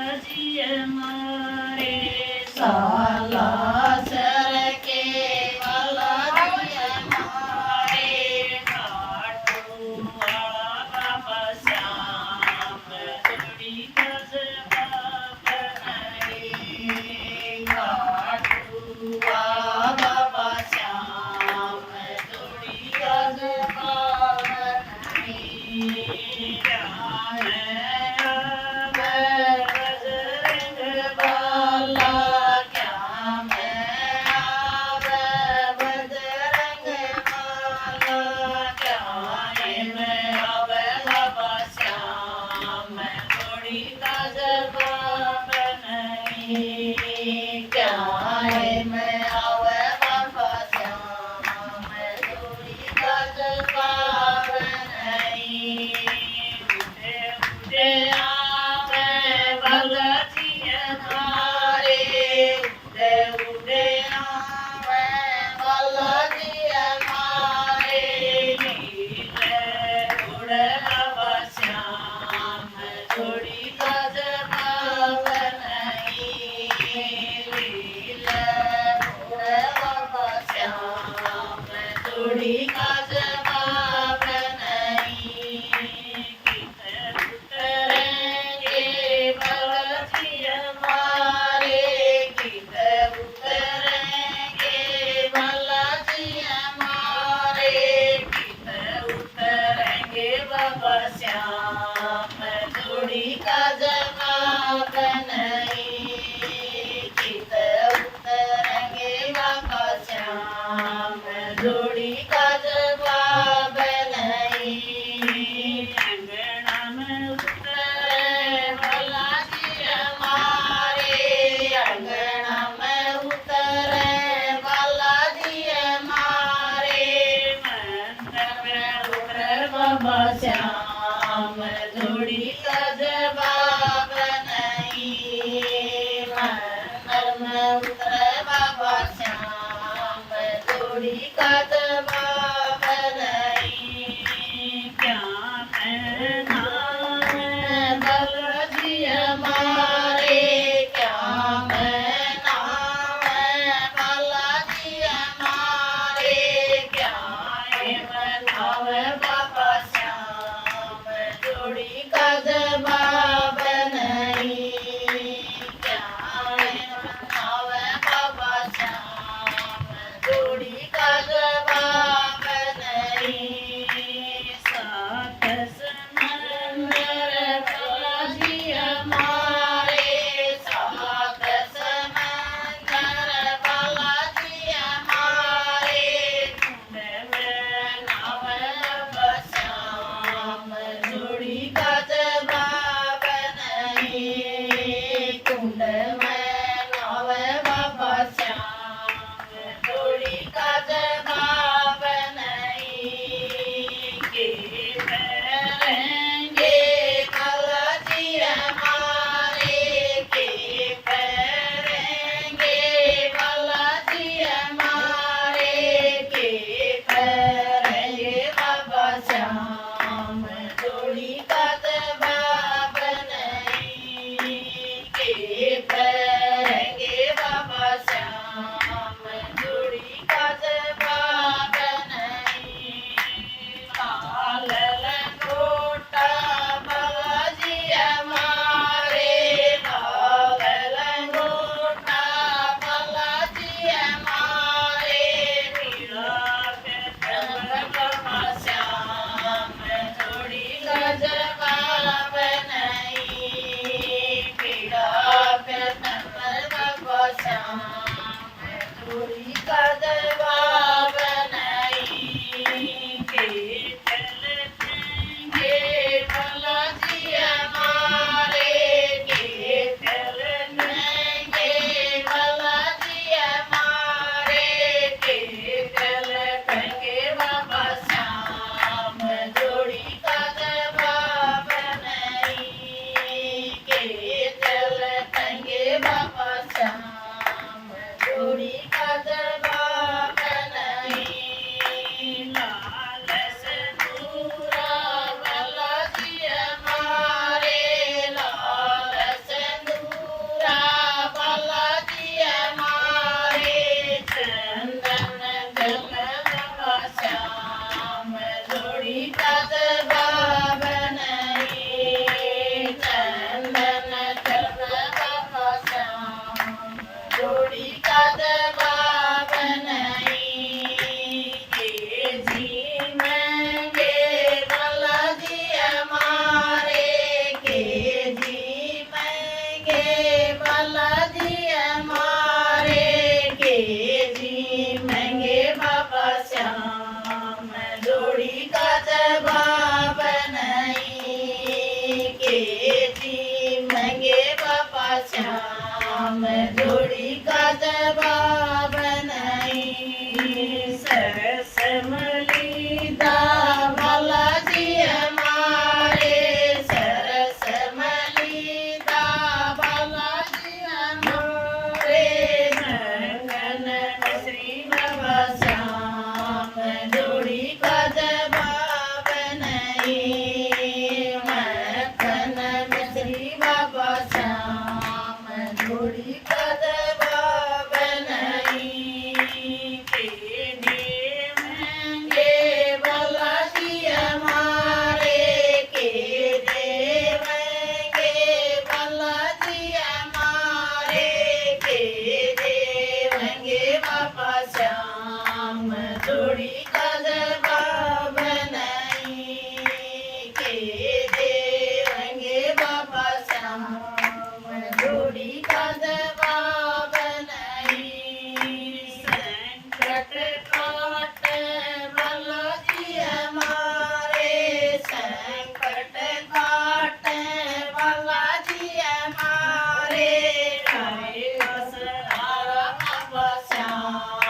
बालाजी मारे सालासर के बालाजी हमारे घाटू वाला बाबा श्याम जोड़ी गज घाटुआ बाबा श्याम जोड़ी गज बाला क्या मैं आवे बजरंग बाला क्या मैं आवे बाबा श्याम जोड़ी गज क्या मैं आवे बाबा श्याम जोड़ी गज उदे आवे भगती हमारे उदे उदे आवे भगती हमारे नीले उड़े बाबा श्याम जोड़ी गज पावन श्याम जोड़ी कदबा बनाई सरस मलिदा बालाजी हमारे सरस मलिदा बालाजी हमारे मंगन श्री बाबा श्याम जोड़ी कदबा बनाई मक्खन मिश्री बाबा श्याम जोड़ी कदबा बनाई के देवंगे के बालाजी हमारे के देवंगे बालाजी हमारे के देवंगे बाबा श्याम जोड़ी कदबा बनाई के देवंगे बाबा श्याम जोड़ी कदबा बनाई संकट काट बालाजी हमारे संकट काट बालाजी हमारे आए बाबा श्याम